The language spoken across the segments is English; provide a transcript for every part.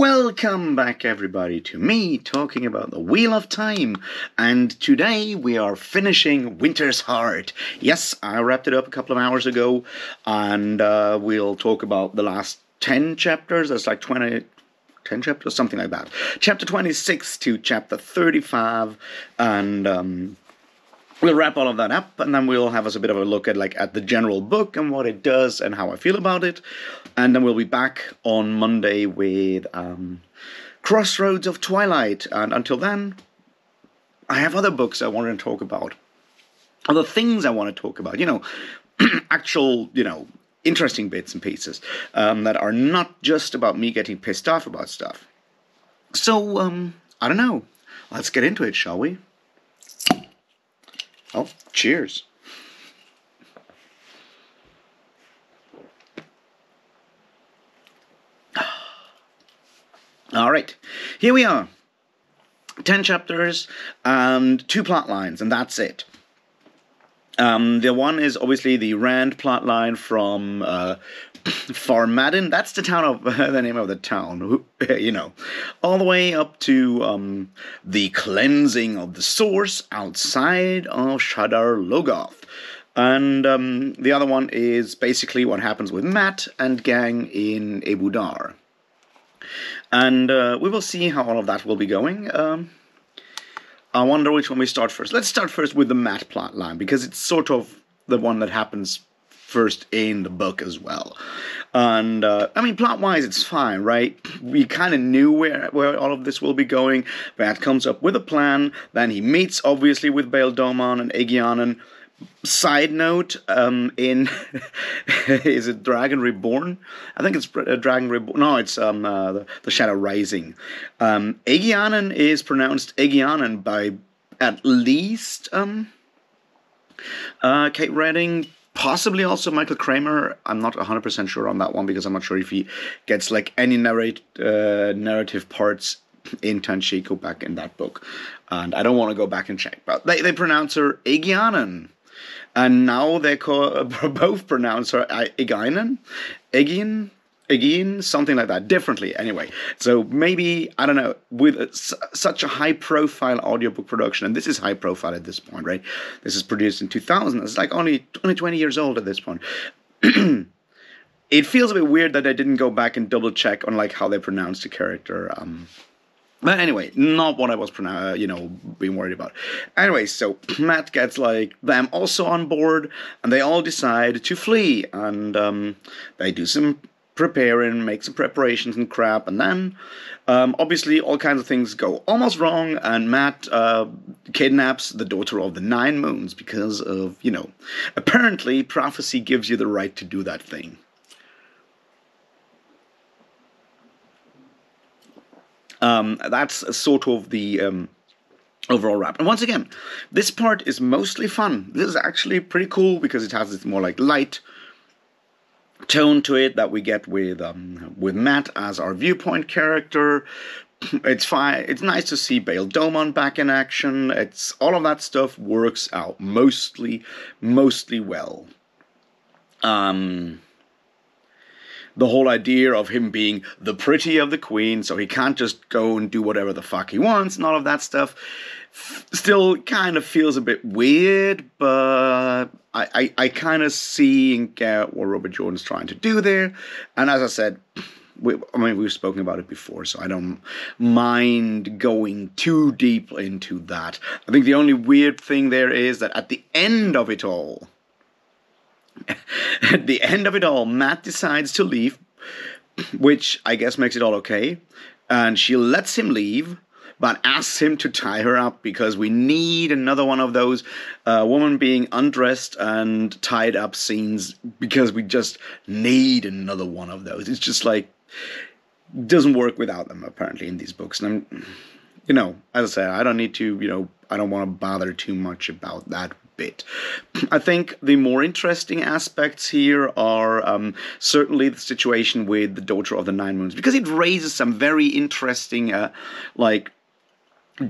Welcome back, everybody, to me talking about the Wheel of Time. And today we are finishing Winter's Heart. Yes, I wrapped it up a couple of hours ago, and we'll talk about the last 10 chapters. That's like 10 chapters, something like that. Chapter 26 to chapter 35, and we'll wrap all of that up, and then we'll have us a bit of a look at the general book and what it does and how I feel about it. And then we'll be back on Monday with Crossroads of Twilight. And until then, I have other books I want to talk about. Other things I want to talk about. Actual, interesting bits and pieces that are not just about me getting pissed off about stuff. So, I don't know. Let's get into it, shall we? Oh, cheers. All right, here we are. 10 chapters and 2 plot lines, and that's it. The one is obviously the Rand plot line from Farmadon. That's the town of the name of the town, all the way up to the cleansing of the source outside of Shadar Logoth. And the other one is basically what happens with Mat and gang in Abu Dar. And we will see how all of that will be going. I wonder which one we start first. Let's start first with the Mat plot line, because it's sort of the one that happens first in the book as well. And, plot-wise, it's fine, right? We kind of knew where all of this will be going. Mat comes up with a plan. Then he meets, obviously, with Bayle Domon and Egeanan. Side note, in is it Dragon Reborn? I think it's Dragon Reborn. No, it's the Shadow Rising. Egeanan is pronounced Egeanan by at least Kate Redding, possibly also Michael Kramer. I'm not 100% sure on that one, because I'm not sure if he gets any narrative parts in Tanshiko back in that book, and I don't want to go back and check. But they pronounce her Egeanan. And now they both pronounce her Egeanan, something like that, differently anyway. So maybe, I don't know, with such a high-profile audiobook production, and this is high-profile at this point, right? This is produced in 2000. It's only 20 years old at this point. It feels a bit weird that I didn't go back and double-check on how they pronounced the character. But anyway, not what I was, being worried about. Anyway, so Mat gets, them also on board, and they all decide to flee. And they do some preparing, make some preparations and crap, and then, obviously, all kinds of things go almost wrong, and Mat kidnaps the daughter of the Nine Moons because of, apparently prophecy gives you the right to do that thing. That's sort of the overall wrap. And once again, this part is mostly fun. This is actually pretty cool because it has this more light tone to it that we get with Mat as our viewpoint character. It's fine. It's nice to see Bayle Domon back in action. It's all of that stuff works out mostly well. The whole idea of him being the pretty of the queen, so he can't just go and do whatever the fuck he wants, and all of that stuff, still kind of feels a bit weird, but I kind of see and get what Robert Jordan's trying to do there. And as I said, we've spoken about it before, so I don't mind going too deep into that. I think the only weird thing there is that at the end of it all, Mat decides to leave, which I guess makes it all okay. And she lets him leave, but asks him to tie her up because we need another one of those woman being undressed and tied up scenes, because we just need another one of those. It's just doesn't work without them, apparently, in these books. And I'm, as I said, I don't need to, I don't want to bother too much about that bit. I think the more interesting aspects here are certainly the situation with the daughter of the Nine Moons, because it raises some very interesting,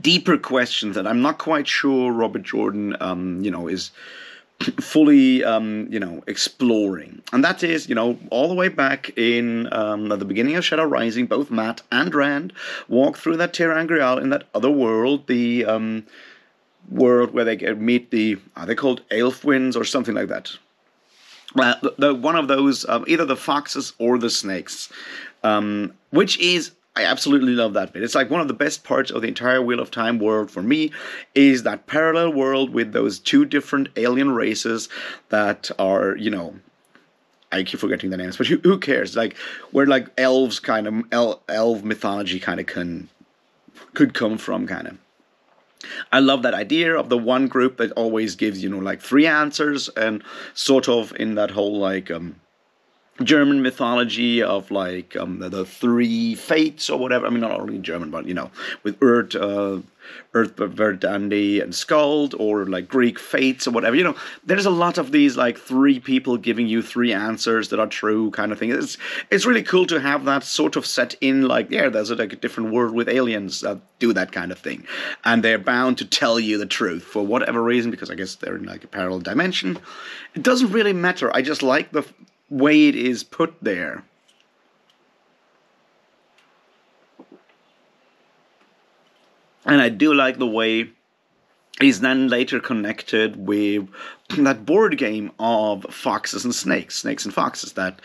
deeper questions that I'm not quite sure Robert Jordan, is fully, exploring. And that is, all the way back in at the beginning of Shadow Rising, both Mat and Rand walk through that Tir Angreal in that other world, the world where they meet are they called Elfwinds or something like that? One of those, either the foxes or the snakes, which is, I absolutely love that bit. It's like one of the best parts of the entire Wheel of Time world for me is that parallel world with those two different alien races that are, I keep forgetting the names, but who cares? Like, where like elves kind of, elf mythology kind of could come from, kind of. I love that idea of the one group that always gives, like 3 answers, and sort of in that whole, like, German mythology of, like, the 3 fates or whatever. I mean, not only German, but, with Verdandi, and Skald, or, like, Greek fates or whatever. There's a lot of these, like, 3 people giving you 3 answers that are true kind of thing. It's really cool to have that sort of set in, like, there's like a different world with aliens that do that kind of thing. And they're bound to tell you the truth for whatever reason, because I guess they're in, like, a parallel dimension. It doesn't really matter. I just like the way it is put there. And I do like the way he's then later connected with that board game of foxes and snakes and foxes that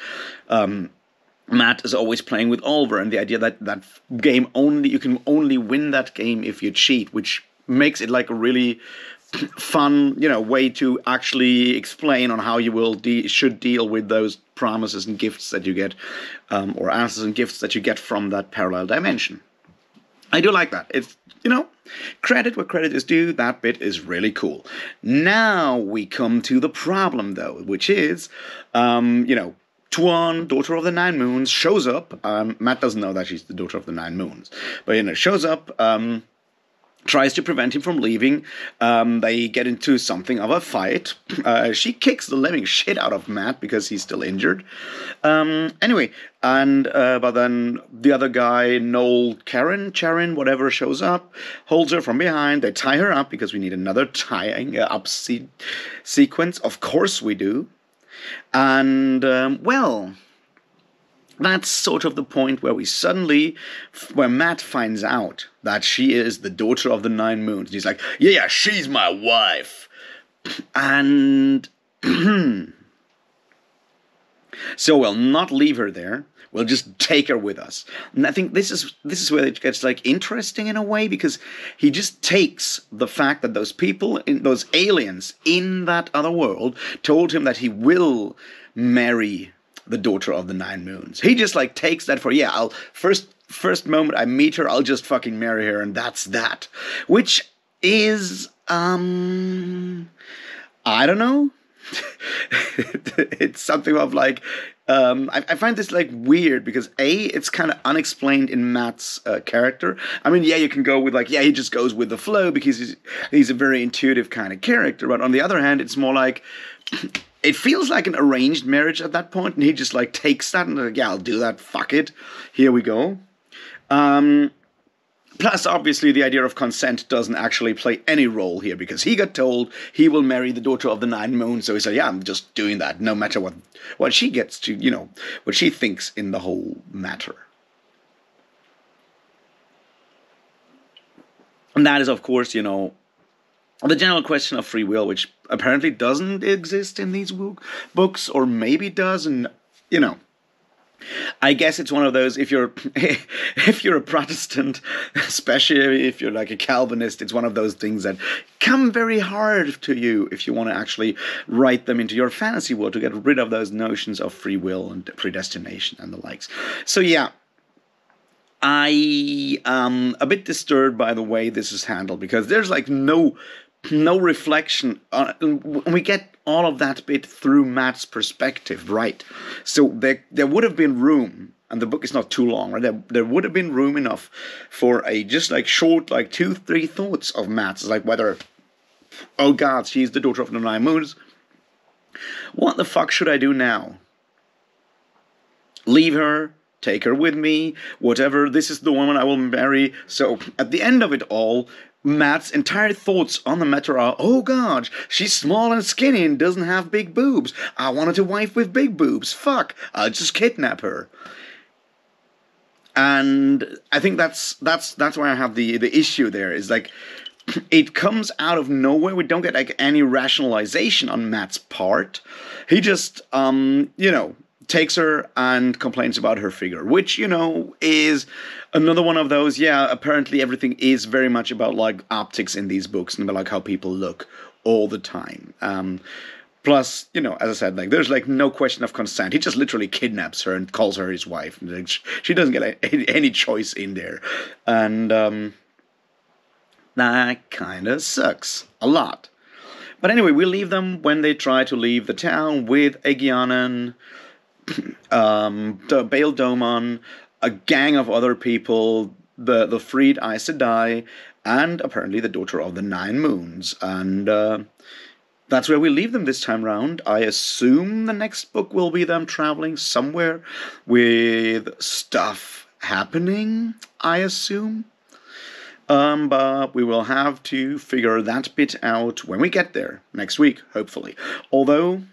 Mat is always playing with Oliver, and the idea that game you can only win that game if you cheat, which makes it like a really fun, way to actually explain on how you should deal with those promises and gifts that you get, or answers and gifts that you get from that parallel dimension. I do like that. It's, credit where credit is due. That bit is really cool. Now we come to the problem, though, which is, Tuon, daughter of the Nine Moons, shows up. Mat doesn't know that she's the daughter of the Nine Moons, but, shows up, tries to prevent him from leaving. They get into something of a fight. She kicks the living shit out of Mat because he's still injured. Anyway, but then the other guy, Noel Charin, whatever, shows up, holds her from behind. They tie her up because we need another tying up sequence. Of course we do. And, that's sort of the point where where Mat finds out that she is the daughter of the Nine Moons. He's like, yeah, she's my wife. And so we'll not leave her there. We'll just take her with us. And I think this is where it gets, like, interesting in a way, because he just takes the fact that those aliens in that other world told him that he will marry the daughter of the Nine Moons. He just, like, takes that for, I'll first moment I meet her, I'll just fucking marry her, and that's that. Which is, I don't know. It's something of, like, I find this, like, weird, because it's kind of unexplained in Mat's character. I mean, you can go with, like, he just goes with the flow because he's a very intuitive kind of character, but on the other hand, it's more like, it feels like an arranged marriage at that point, and he just, like, takes that and, like, I'll do that, fuck it, here we go. Plus, obviously, the idea of consent doesn't actually play any role here, because he got told he will marry the daughter of the Nine Moons, so he said, I'm just doing that, no matter what she gets to, what she thinks in the whole matter. And that is, of course, the general question of free will, which apparently doesn't exist in these books, or maybe does, and, I guess it's one of those, if you're a Protestant, especially if you're like a Calvinist, it's one of those things that come very hard to you if you want to actually write them into your fantasy world, to get rid of those notions of free will and predestination and the likes. So I am a bit disturbed by the way this is handled, because there's, like, no reflection on, we get all of that bit through Mat's perspective, right? So there would have been room, and the book is not too long, right? There would have been room enough for a just, like, short, like, 2-3 thoughts of Mat's, like, whether, oh God, she's the daughter of the Nine Moons. What the fuck should I do now? Leave her? Take her with me? Whatever, this is the woman I will marry. So at the end of it all, Matt's entire thoughts on the matter are, oh god, she's small and skinny and doesn't have big boobs. I wanted a wife with big boobs. Fuck, I'll just kidnap her. And I think that's why I have the issue there, is like, it comes out of nowhere. We don't get like any rationalization on Matt's part. He just takes her and complains about her figure, which, is another one of those, apparently everything is very much about like optics in these books and about like how people look all the time. Plus, as I said, like there's like no question of consent. He just literally kidnaps her and calls her his wife. Like, she doesn't get any choice in there. And that kind of sucks a lot. But anyway, we leave them when they try to leave the town with Egyanan, the Bail Domon, a gang of other people, the freed Aes Sedai, and apparently the daughter of the Nine Moons. And that's where we leave them this time round. I assume the next book will be them traveling somewhere with stuff happening, I assume. But we will have to figure that bit out when we get there, next week, hopefully. Although,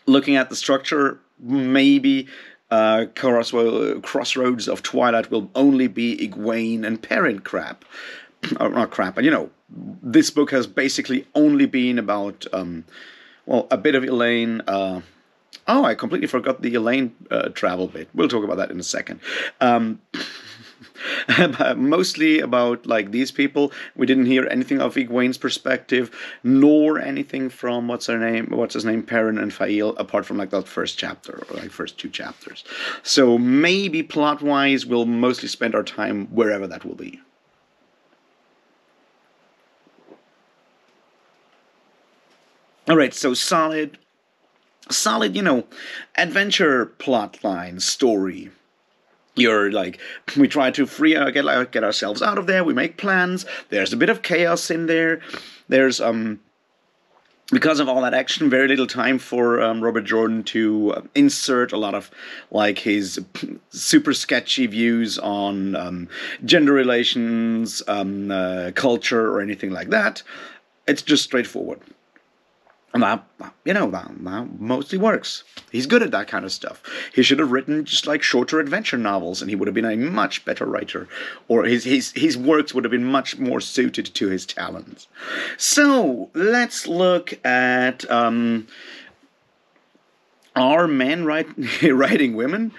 looking at the structure, maybe Crossroads of Twilight will only be Egwene and Perrin crap. Or not crap, but this book has basically only been about, a bit of Elaine. I completely forgot the Elaine travel bit. We'll talk about that in a second. Mostly about like these people. We didn't hear anything of Egwene's perspective, nor anything from what's his name, Perrin and Faile, apart from like that first chapter or like first 2 chapters. So maybe plot-wise, we'll mostly spend our time wherever that will be. All right, so solid, adventure plotline story. You're like, we try to get ourselves out of there. We make plans. There's a bit of chaos in there. There's because of all that action, very little time for Robert Jordan to insert a lot of like his super sketchy views on gender relations, culture, or anything like that. It's just straightforward. And that mostly works. He's good at that kind of stuff. He should have written just like shorter adventure novels, and he would have been a much better writer. Or his works would have been much more suited to his talents. So, let's look at are men writing women?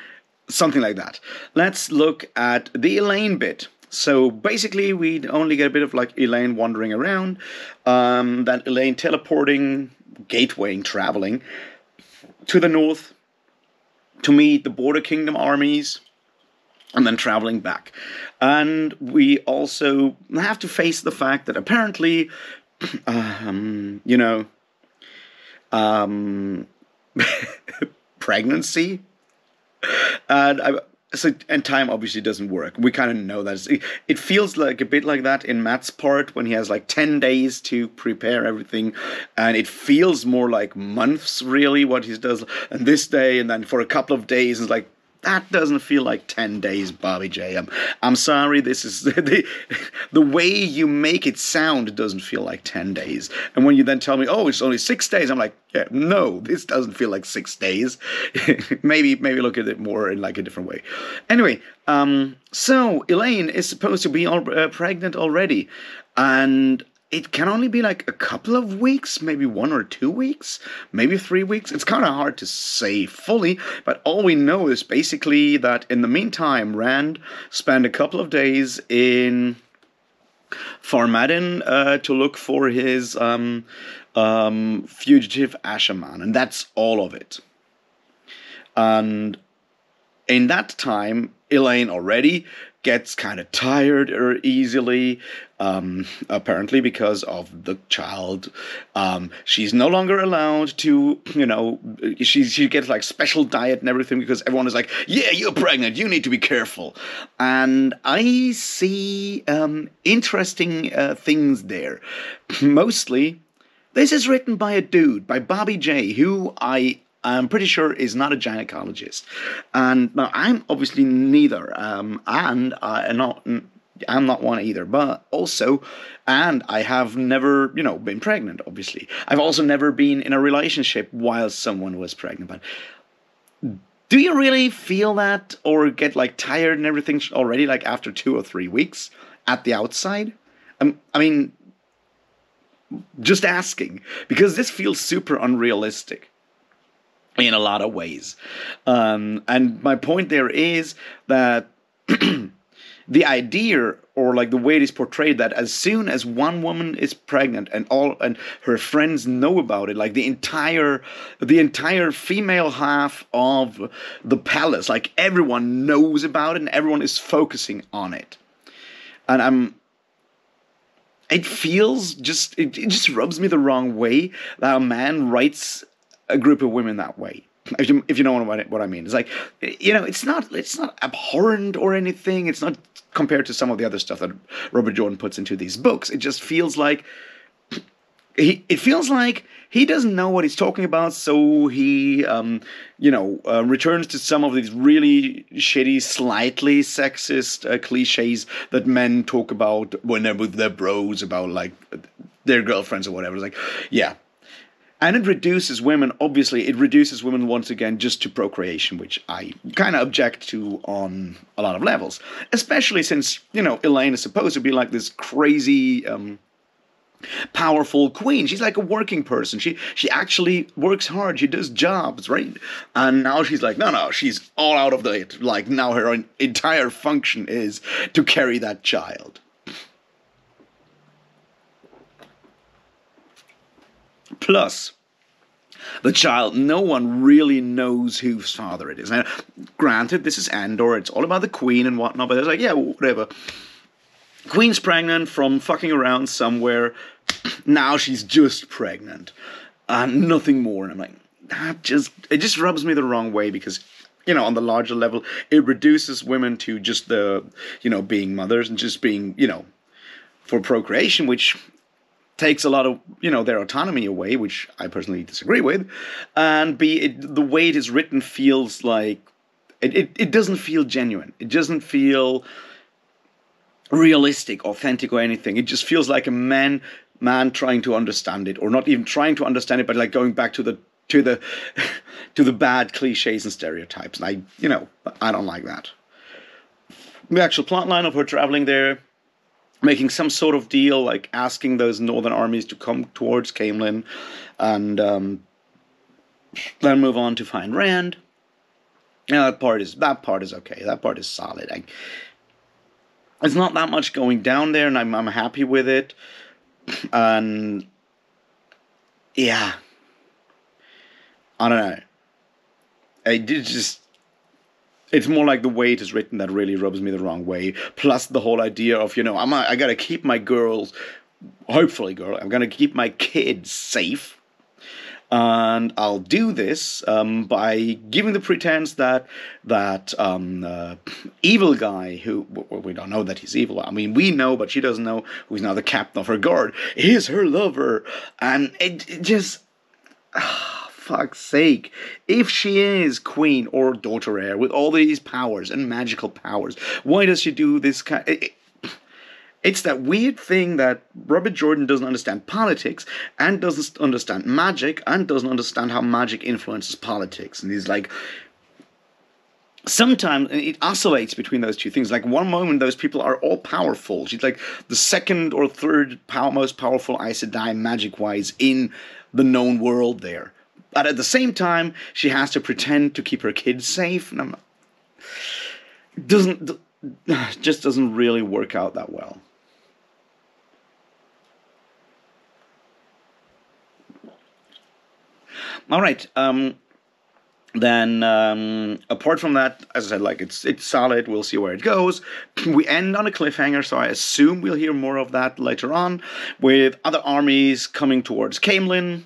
Something like that. Let's look at the Elaine bit. So basically, we only get a bit of like Elaine wandering around, then Elaine teleporting, gatewaying, traveling to the north to meet the Border Kingdom armies, and then traveling back. And we also have to face the fact that apparently, pregnancy, and time obviously doesn't work. We kind of know that. It feels like a bit like that in Matt's part when he has like 10 days to prepare everything. And it feels more like months, really, what he does. And this day, and then for a couple of days, it's like, that doesn't feel like 10 days, Bobby J. I'm sorry, this is the way you make it sound. It doesn't feel like 10 days. And when you then tell me, oh, it's only 6 days, I'm like, yeah, no, this doesn't feel like 6 days. maybe look at it more in like a different way. Anyway, so Elaine is supposed to be pregnant already, and it can only be like a couple of weeks, maybe 1 or 2 weeks, maybe 3 weeks. It's kind of hard to say fully, but all we know is basically that in the meantime, Rand spent a couple of days in Farmadon to look for his fugitive Ashaman, and that's all of it. And in that time, Elaine already gets kind of tired easily, apparently because of the child. She's no longer allowed to, she gets like special diet and everything because everyone is like, yeah, you're pregnant, you need to be careful. And I see interesting things there. Mostly, this is written by a dude, by Bobby J, who I'm pretty sure is not a gynecologist. And now I'm obviously neither. I'm not one either. But also, and I have never, been pregnant, obviously. I've also never been in a relationship while someone was pregnant. But do you really feel that or get like tired and everything already, like after 2 or 3 weeks at the outside? I mean, just asking, because this feels super unrealistic in a lot of ways. And my point there is that the idea, or like the way it is portrayed, that as soon as one woman is pregnant and her friends know about it, like the entire female half of the palace, like everyone knows about it and everyone is focusing on it. And it feels it just rubs me the wrong way that a man writes a group of women that way. If you know what I mean. It's like, it's not abhorrent or anything. It's not compared to some of the other stuff that Robert Jordan puts into these books. It just feels like he doesn't know what he's talking about, so he returns to some of these really shitty, slightly sexist cliches that men talk about when they're with their bros about like their girlfriends or whatever. It's like, yeah. And it reduces women once again just to procreation, which I kind of object to on a lot of levels. Especially since, Elaine is supposed to be like this crazy, powerful queen. She's like a working person. She actually works hard. She does jobs, right? And now she's like, no, she's all out of it. Like now her entire function is to carry that child. Plus, the child, no one really knows whose father it is. Now, granted, this is Andor, it's all about the queen and whatnot, but it's like, yeah, whatever. Queen's pregnant from fucking around somewhere. Now she's just pregnant. And nothing more. And I'm like, it just rubs me the wrong way because, on the larger level, it reduces women to just the, being mothers and just being, for procreation, which takes a lot of, their autonomy away, which I personally disagree with. And the way it is written feels like, it doesn't feel genuine. It doesn't feel realistic, authentic, or anything. It just feels like a man trying to understand it, or not even trying to understand it, but like going back to the to the bad cliches and stereotypes. And I don't like that. The actual plotline of her traveling there, making some sort of deal, like asking those northern armies to come towards Caemlyn, and then move on to find Rand. That part is okay. That part is solid. It's not that much going down there, and I'm happy with it. And yeah, I don't know. It's more like the way it is written that really rubs me the wrong way. Plus the whole idea of, I gotta keep my girls, hopefully I'm gonna keep my kids safe. And I'll do this by giving the pretense that evil guy, who we don't know that he's evil. I mean, we know, but she doesn't know, who's now the captain of her guard, is her lover. And it just, fuck's sake. If she is queen or daughter heir with all these powers and magical powers, why does she do this kind? It's that weird thing that Robert Jordan doesn't understand politics, and doesn't understand magic, and doesn't understand how magic influences politics. And he's like, sometimes it oscillates between those two things. Like one moment, those people are all powerful. She's like the second or third most powerful Aes Sedai magic-wise in the known world there. But at the same time, she has to pretend to keep her kids safe. And just doesn't really work out that well. All right. Then, apart from that, as I said, like it's solid. We'll see where it goes. We end on a cliffhanger, so I assume we'll hear more of that later on, with other armies coming towards Caemlyn,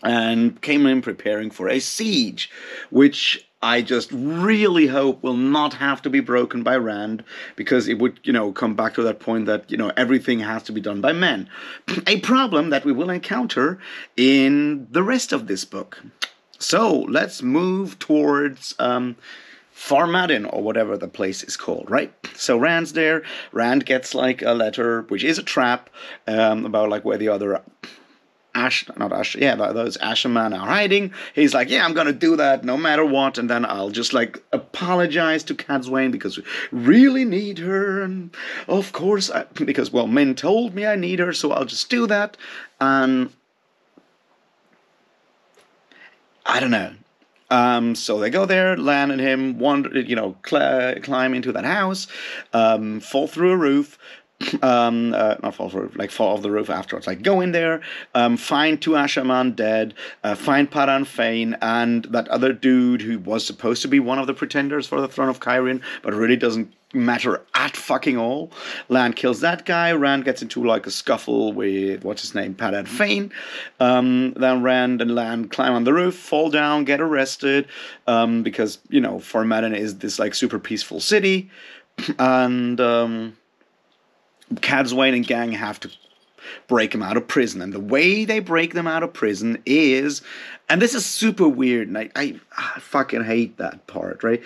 and Caemlyn preparing for a siege, which I just really hope will not have to be broken by Rand, because it would, come back to that point that, everything has to be done by men. A problem that we will encounter in the rest of this book. So, let's move towards Farmadin, or whatever the place is called, right? So Rand's there. Rand gets like a letter, which is a trap, about like where the other those Asherman are hiding. He's like, yeah, I'm gonna do that no matter what, and then I'll just like apologize to Cadsuane because we really need her, and of course, because well, Min told me I need her, so I'll just do that, and I don't know. So they go there, Lan and him wander, climb into that house, fall through a roof, not fall through, like fall off the roof afterwards. Like go in there, find two Ashaman dead, find Padan Fain and that other dude who was supposed to be one of the pretenders for the throne of Cairhien, but really doesn't matter at fucking all. Lan kills that guy. Rand gets into like a scuffle with what's his name, Padan Fain. Then Rand and Lan climb on the roof, fall down, get arrested, because Farmadin is this like super peaceful city, and Cadsuane and gang have to break him out of prison. And the way they break them out of prison is, and this is super weird, and I fucking hate that part, right?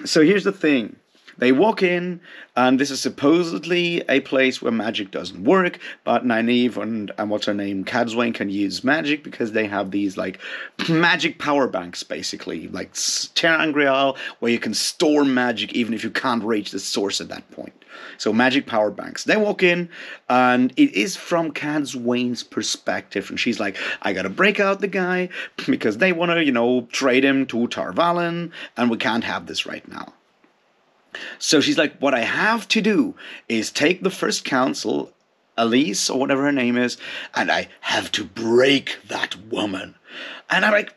So here's the thing. They walk in, and this is supposedly a place where magic doesn't work, but Nynaeve and what's her name, Cadsuane, can use magic because they have these, like, magic power banks, basically, like ter'angreal, where you can store magic even if you can't reach the source at that point. So magic power banks. They walk in, and it is from Cadsuane's perspective, and she's like, I gotta break out the guy, because they want to, trade him to Tar Valon, and we can't have this right now. So she's like, what I have to do is take the First Council, Elise, or whatever her name is, and I have to break that woman. And I'm like,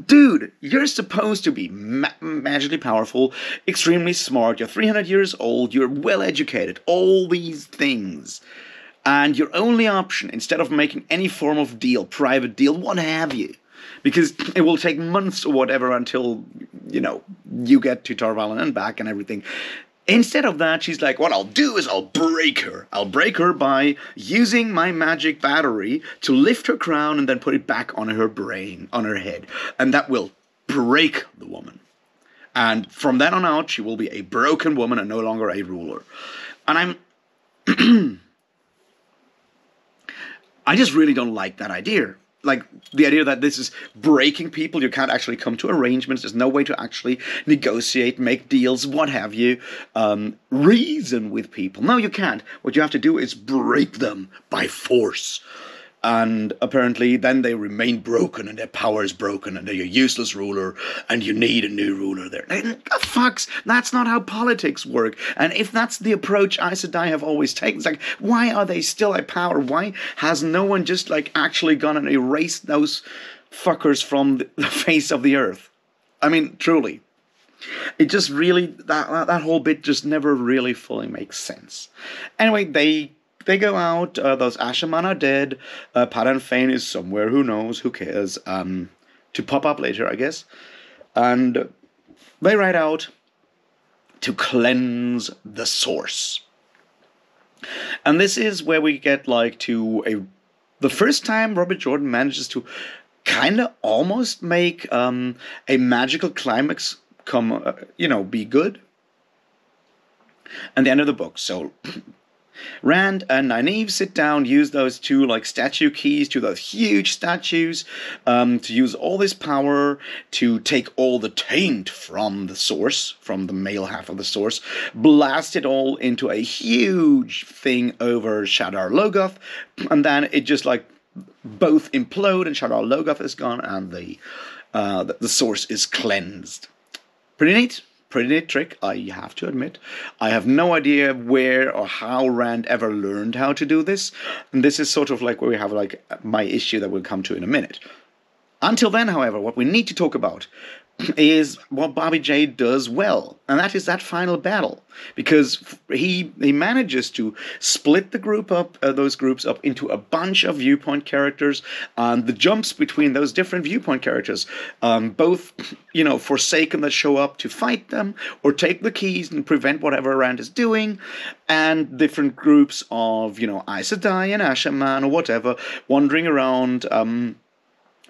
dude, you're supposed to be magically powerful, extremely smart, you're 300 years old, you're well educated, all these things. And your only option, instead of making any form of deal, private deal, what have you, because it will take months or whatever until, you get to Tar Valon and back and everything. Instead of that, she's like, what I'll do is I'll break her. I'll break her by using my magic battery to lift her crown and then put it back on her brain, on her head. And that will break the woman. And from then on out, she will be a broken woman and no longer a ruler. And I just really don't like that idea. Like, the idea that this is breaking people, you can't actually come to arrangements, there's no way to actually negotiate, make deals, what have you, reason with people. No, you can't. What you have to do is break them by force. And apparently then they remain broken and their power is broken and they're a useless ruler and you need a new ruler there. Fucks, that's not how politics work. And if that's the approach Aes Sedai have always taken, it's like, why are they still at power? Why has no one just like actually gone and erased those fuckers from the face of the earth? I mean, truly. It just really, that whole bit just never really fully makes sense. Anyway, they go out, those Ashaman are dead, Padan Fain is somewhere, who knows, who cares, to pop up later, I guess, and they ride out to cleanse the source. And this is where we get, like, the first time Robert Jordan manages to kind of almost make a magical climax be good, and the end of the book. So Rand and Nynaeve sit down, use those two like statue keys to those huge statues, to use all this power to take all the taint from the source, from the male half of the source, blast it all into a huge thing over Shadar Logoth, and then it just like both implode and Shadar Logoth is gone and the source is cleansed. Pretty neat. Pretty neat trick, I have to admit. I have no idea where or how Rand ever learned how to do this. And this is sort of like where we have like my issue that we'll come to in a minute. Until then, however, what we need to talk about is what Bobby J does well, and that is that final battle, because he manages to split the group up, those groups up into a bunch of viewpoint characters, and the jumps between those different viewpoint characters, both Forsaken that show up to fight them or take the keys and prevent whatever Rand is doing, and different groups of Aes Sedai and Ashaman or whatever wandering around,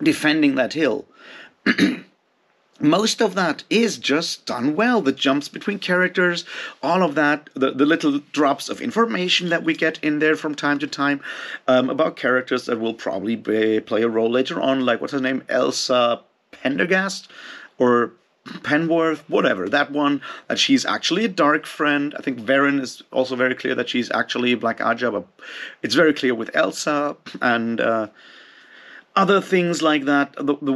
defending that hill. most of that is just done well. The jumps between characters, all of that, the little drops of information that we get in there from time to time about characters that will probably play a role later on, like what's her name, Elsa Pendergast or Penworth, whatever, that one, that she's actually a dark friend. I think Varen is also very clear that she's actually Black Aja, but it's very clear with Elsa and other things like that. The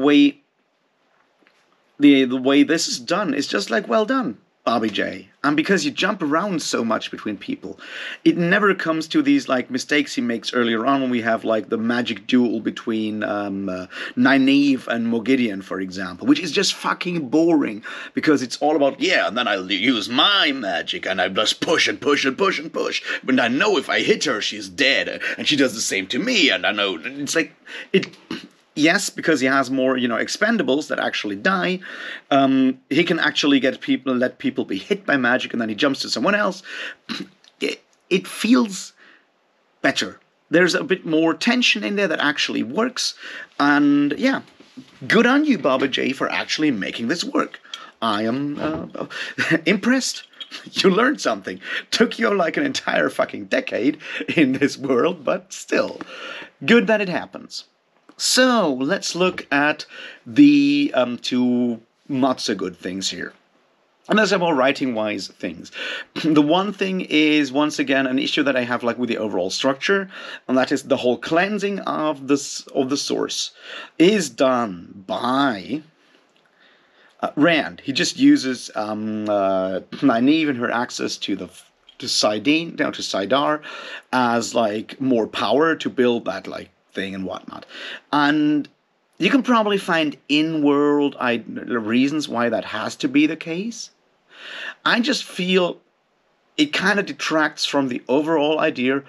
way this is done is just like, well done, Bobby J. And because you jump around so much between people, it never comes to these like mistakes he makes earlier on when we have like the magic duel between Nynaeve and Moghedien, for example, which is just fucking boring because it's all about, yeah, and then I'll use my magic and I just push and push and push and push. But I know if I hit her, she's dead, and she does the same to me, and I know it's like it. Yes, because he has more, expendables that actually die. He can actually let people be hit by magic, and then he jumps to someone else. It feels better. There's a bit more tension in there that actually works. And yeah, good on you, Baba J, for actually making this work. I am impressed. You learned something. Took you like an entire fucking decade in this world, but still, good that it happens. So, let's look at the two not-so-good things here. And there's some more writing-wise things. The one thing is, once again, an issue that I have like with the overall structure, and that is the whole cleansing of the source is done by Rand. He just uses Nynaeve and her access to Sidene, down to Sidar, as like more power to build that like thing and whatnot. And you can probably find in-world reasons why that has to be the case. I just feel it kind of detracts from the overall idea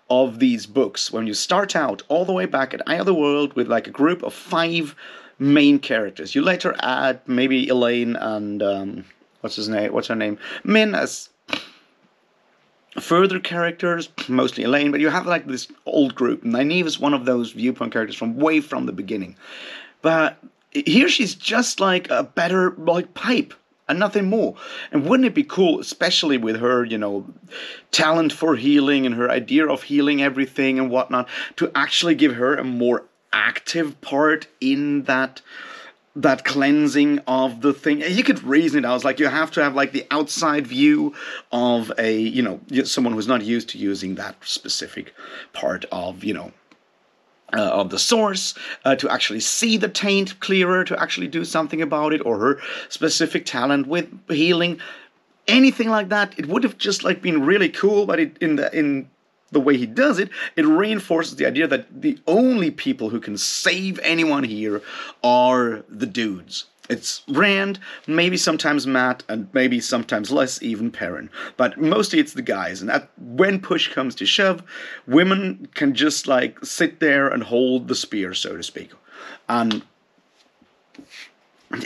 of these books. When you start out all the way back at Eye of the World with like a group of 5 main characters, you later add maybe Elaine and what's her name? Min as further characters, mostly Elaine, but you have like this old group. Nynaeve is one of those viewpoint characters from way from the beginning. But here she's just like a better like pipe and nothing more. And wouldn't it be cool, especially with her, talent for healing and her idea of healing everything and whatnot, to actually give her a more active part in that cleansing of the thing. You could reason it out. It's like you have to have like the outside view of someone who's not used to using that specific part of, of the source, to actually see the taint clearer, to actually do something about it, or her specific talent with healing. Anything like that, it would have just like been really cool, but in the way he does it, it reinforces the idea that the only people who can save anyone here are the dudes. It's Rand, maybe sometimes Mat, and maybe sometimes less even Perrin. But mostly it's the guys. And when push comes to shove, women can just like sit there and hold the spear, so to speak. And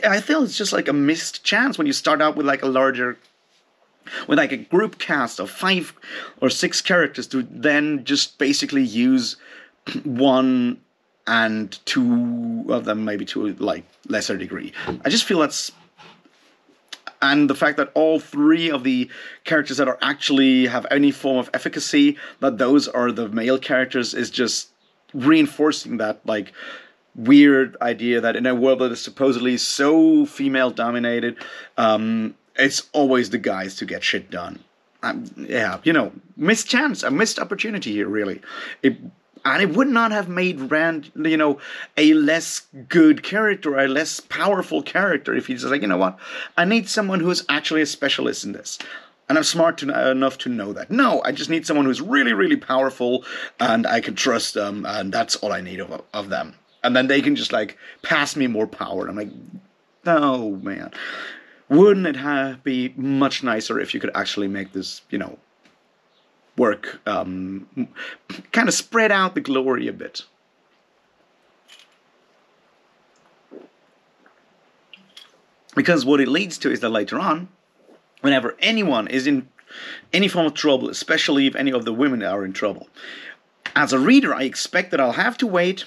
I feel it's just like a missed chance when you start out with like a group cast of 5 or 6 characters to then just basically use 1 and 2 of them maybe to a like lesser degree. I just feel that's, and the fact that all 3 of the characters that are actually have any form of efficacy, that those are the male characters, is just reinforcing that like weird idea that in a world that is supposedly so female dominated, it's always the guys to get shit done. Missed chance, a missed opportunity here, really. And it would not have made Rand, a less good character, a less powerful character, if he's just like, what? I need someone who's actually a specialist in this. And I'm smart enough to know that. No, I just need someone who's really, really powerful, and I can trust them, and that's all I need of them. And then they can just, like, pass me more power. I'm like, no, man. Wouldn't it be much nicer if you could actually make this, work, kind of spread out the glory a bit? Because what it leads to is that later on, whenever anyone is in any form of trouble, especially if any of the women are in trouble, as a reader, I expect that I'll have to wait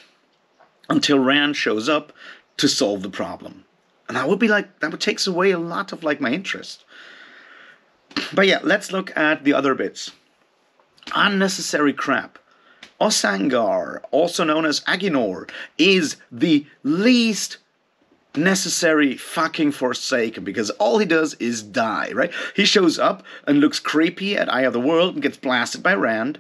until Rand shows up to solve the problem. And that would be like, that would takes away a lot of like my interest. But yeah, let's look at the other bits. Unnecessary crap. Osangar, also known as Aginor, is the least necessary fucking Forsaken, because all he does is die, right? He shows up and looks creepy at Eye of the World and gets blasted by Rand.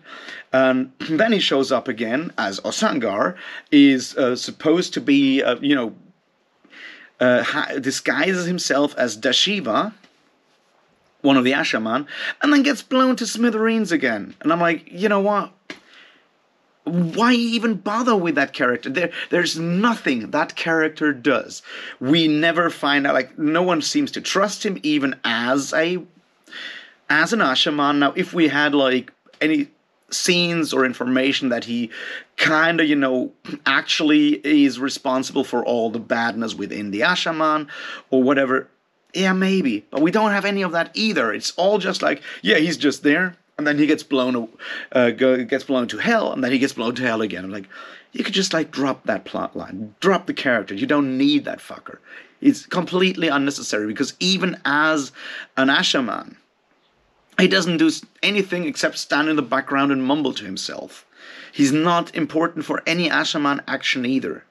And then he shows up again as Osangar, is supposed to be, disguises himself as Dashiva, one of the Ashaman, and then gets blown to smithereens again. And I'm like, you know what? Why even bother with that character? There's nothing that character does. We never find out, like, no one seems to trust him even as an Ashaman. Now, if we had, like, any scenes or information that he kind of, actually is responsible for all the badness within the Ashaman or whatever, yeah, maybe. But we don't have any of that either. It's all just like, yeah, he's just there. And then he gets blown to hell, and then he gets blown to hell again. I'm like, you could just like drop that plot line, drop the character. You don't need that fucker. It's completely unnecessary, because even as an Ashaman, he doesn't do anything except stand in the background and mumble to himself. He's not important for any Ashaman action either.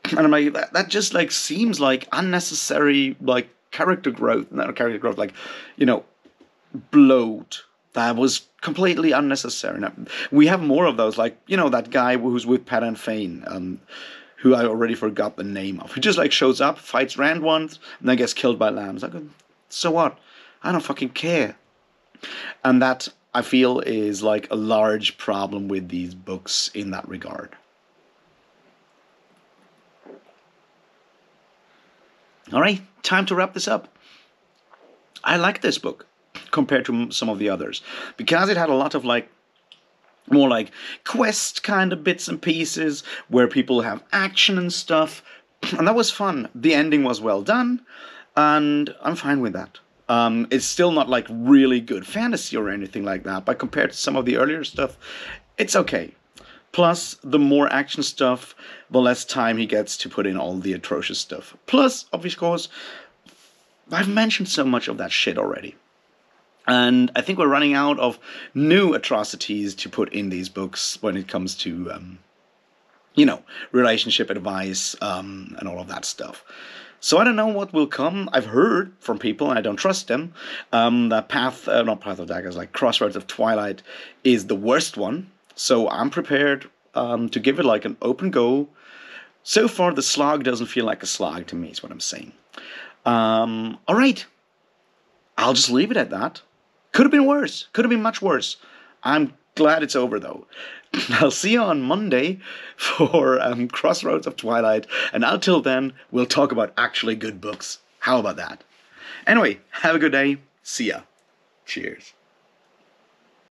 And I'm like, that just like seems like unnecessary, like character growth, not character growth, like, bloat. That was completely unnecessary. Now, we have more of those, like, that guy who's with Padan Fain, who I already forgot the name of. He just, like, shows up, fights Rand once, and then gets killed by lambs. Like, so what? I don't fucking care. And that, I feel, is, like, a large problem with these books in that regard. Alright, time to wrap this up. I like this book compared to some of the others, because it had a lot of like more like quest kind of bits and pieces where people have action and stuff, and that was fun. The ending was well done, and I'm fine with that. It's still not like really good fantasy or anything like that, but compared to some of the earlier stuff, it's okay. Plus, the more action stuff, the less time he gets to put in all the atrocious stuff. Plus, of course, I've mentioned so much of that shit already. And I think we're running out of new atrocities to put in these books when it comes to, relationship advice and all of that stuff. So I don't know what will come. I've heard from people, and I don't trust them, that Path of Daggers, like Crossroads of Twilight is the worst one. So I'm prepared to give it like an open go. So far, the slog doesn't feel like a slog to me, is what I'm saying. All right. I'll just leave it at that. Could have been worse. Could have been much worse. I'm glad it's over, though. I'll see you on Monday for Crossroads of Twilight. And until then, we'll talk about actually good books. How about that? Anyway, have a good day. See ya. Cheers.